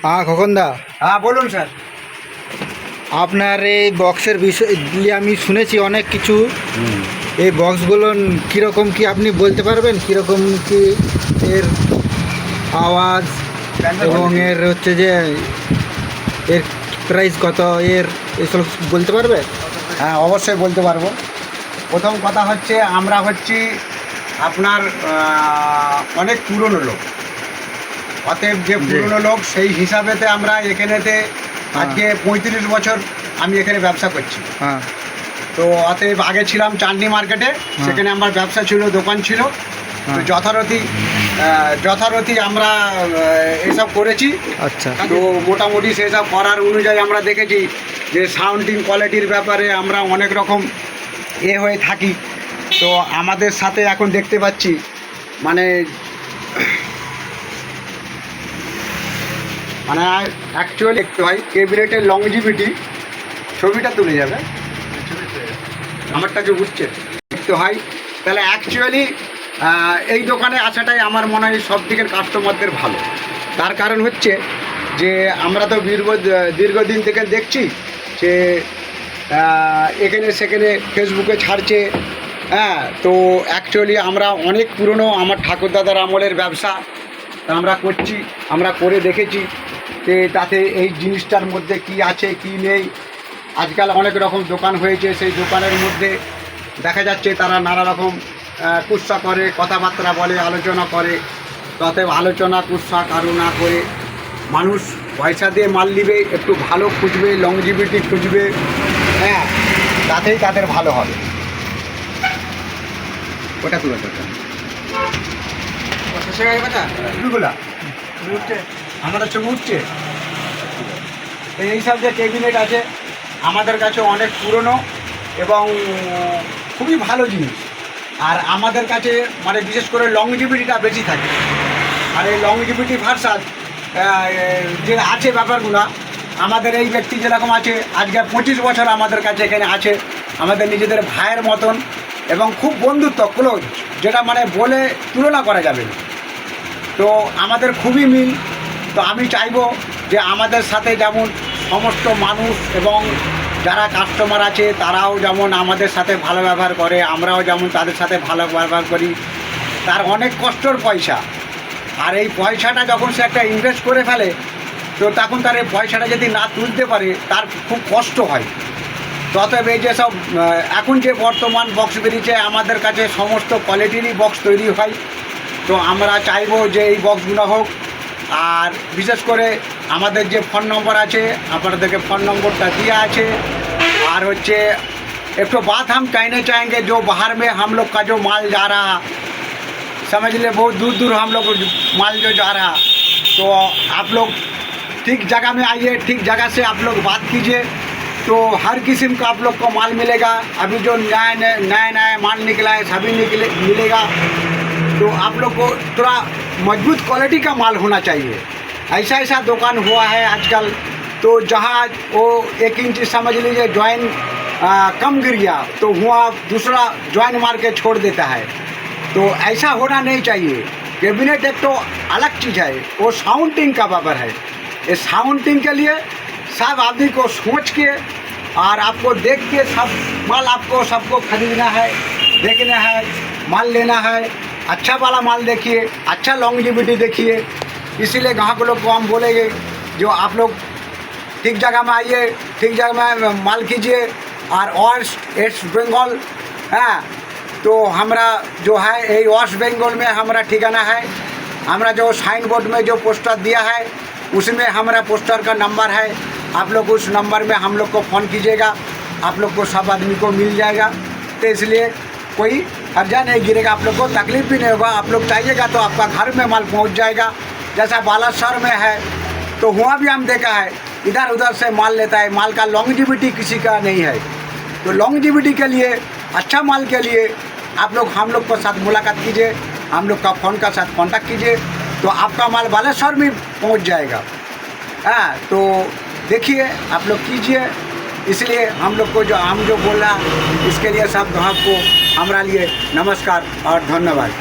হ্যাঁ খোকনদা, হ্যাঁ বলুন স্যার। আপনার এই বক্সের বিষয় দিয়ে আমি শুনেছি অনেক কিছু। এই বক্সগুলো কীরকম কি আপনি বলতে পারবেন? কীরকম কি এর আওয়াজ এবং এর হচ্ছে যে এর প্রাইস কত, এর এসব বলতে পারবে? হ্যাঁ অবশ্যই বলতে পারবো। প্রথম কথা হচ্ছে আমরা হচ্ছি আপনার অনেক পুরনো লোক, অতএব যে পুরনো লোক সেই হিসাবেতে আমরা এখানেতে আজকে 35 বছর আমি এখানে ব্যবসা করছি। হ্যাঁ। তো অতএব আগে ছিলাম চাঁদনি মার্কেটে, সেখানে আমার ব্যবসা ছিল, দোকান ছিল। তো যথারীতি আমরা এসব করেছি। আচ্ছা। তো মোটামুটি সেসব করার অনুযায়ী আমরা দেখেছি যে সাউন্ডিং কোয়ালিটির ব্যাপারে আমরা অনেক রকম হয়ে থাকি। তো আমাদের সাথে এখন দেখতে পাচ্ছি মানে অ্যাকচুয়ালি একটু হয় ক্যাবিনেটের লংজিভিটি, ছবিটা তুলে যাবে আমারটা যে উঠছে একটু হয়, তাহলে অ্যাকচুয়ালি এই দোকানে আসাটাই আমার মনে হয় সব দিকের কাস্টমারদের ভালো। তার কারণ হচ্ছে যে আমরা তো দীর্ঘদিন থেকে দেখছি যে এখানে সেখানে ফেসবুকে ছাড়ছে। হ্যাঁ, তো অ্যাকচুয়ালি আমরা অনেক পুরনো, আমার ঠাকুরদাদার আমলের ব্যবসা আমরা করছি, আমরা করে দেখেছি যে তাতে এই জিনিসটার মধ্যে কি আছে কি নেই। আজকাল অনেক রকম দোকান হয়েছে, সেই দোকানের মধ্যে দেখা যাচ্ছে তারা নানা রকম কুৎসা করে, কথাবার্তা বলে, আলোচনা করে। অতএব আলোচনা কুৎসা কারো না করে মানুষ পয়সা দিয়ে মাল নিবে, একটু ভালো খুঁজবে, লংজিভিটি খুঁজবে। হ্যাঁ, তাতেই তাদের ভালো হবে। ওটা তুলে ছবিগুলা উঠছে, আমাদের ছবি উঠছে। এই সব যে ক্যাবিনেট আছে আমাদের কাছে অনেক পুরনো এবং খুবই ভালো জিনিস। আর আমাদের কাছে মানে বিশেষ করে লংজিভিটিটা বেশি থাকে। আর এই লংজিভিটি ভার্সাস যে আছে ব্যাপারগুলো, আমাদের এই ব্যক্তি যেরকম আছে আজকে 25 বছর আমাদের কাছে এখানে আছে, আমাদের নিজেদের ভাইয়ের মতন এবং খুব বন্ধুত্ব ক্লোজ, যেটা মানে বলে তুলনা করা যাবে না। তো আমাদের খুবই মিল। তো আমি চাইবো যে আমাদের সাথে যেমন সমস্ত মানুষ এবং যারা কাস্টমার আছে তারাও যেমন আমাদের সাথে ভালো ব্যবহার করে, আমরাও যেমন তাদের সাথে ভালো ব্যবহার করি। তার অনেক কষ্টর পয়সা, আর এই পয়সাটা যখন সে একটা ইনভেস্ট করে ফেলে তো তখন তার এই পয়সাটা যদি না তুলতে পারে তার খুব কষ্ট হয়। অতএব এই যেসব এখন যে বর্তমান বক্স বেরিয়েছে আমাদের কাছে সমস্ত কোয়ালিটিরই বক্স তৈরি হয়। তো আমরা চাইবো যে এই বক্সগুলো হোক। আর বিশেষ করে আমাদের যে ফোন নম্বর আছে আপনাদেরকে ফোন নম্বরটা দেওয়া আছে। আর হচ্ছে একটু बात हम कहना चाहेंगे, जो बाहर में हम लोग का जो माल जा रहा, समझ ले, बहुत दूर दूर हम लोग माल जो जा रहा, तो आप लोग ठीक जगह में आइए, ठीक जगह से आप लोग बात कीजिए, तो हर किस्म का आप लोग को माल मिलेगा। अभी जो नया माल निकला है सभी मिलेगा। तो आप लोग को थोड़ा मजबूत क्वालिटी का माल होना चाहिए। ऐसा दुकान हुआ है आजकल, तो जहाँ वो 1 इंच समझ लीजिए जॉइन कम गिर गया तो हुआ दूसरा जॉइन मार के छोड़ देता है। तो ऐसा होना नहीं चाहिए। कैबिनेट एक तो अलग चीज़ है, वो साउंडिंग का पावर है। इस साउंडिंग के लिए सब आदमी को सोच के और आपको देख के सब माल आपको सबको खरीदना है, देखना है, माल लेना है। अच्छा वाला माल देखिए, अच्छा लॉन्गजिविटी देखिए। इसीलिए ग्राहक लोग को हम बोलेंगे जो आप लोग ठीक जगह में आइए, ठीक जगह में माल कीजिए। और वेस्ट बंगाल है, तो हमारा जो है ये वेस्ट बंगाल में हमारा ठिकाना है। हमारा जो साइन बोर्ड में जो पोस्टर दिया है उसमें हमारा पोस्टर का नंबर है। आप लोग उस नंबर में हम लोग को फ़ोन कीजिएगा, आप लोग को सब आदमी को मिल जाएगा। तो इसलिए कोई कर्जा नहीं गिरेगा, आप लोग को तकलीफ भी नहीं होगा। आप लोग चाहिएगा तो आपका घर में माल पहुंच जाएगा। जैसा बालासर में है तो वहाँ भी हम देखा है इधर उधर से माल लेता है, माल का लॉन्गजिविटी किसी का नहीं है। तो लॉन्गजिविटी के लिए, अच्छा माल के लिए आप लोग हम लोग के साथ मुलाकात कीजिए, हम लोग का फ़ोन का साथ कांटेक्ट कीजिए, तो आपका माल बालेश्वर में पहुंच जाएगा। हाँ, तो देखिए आप लोग कीजिए। इसलिए हम लोग को जो बोल रहा इसके लिए सब ग्राहक को हमारा लिए नमस्कार और धन्यवाद।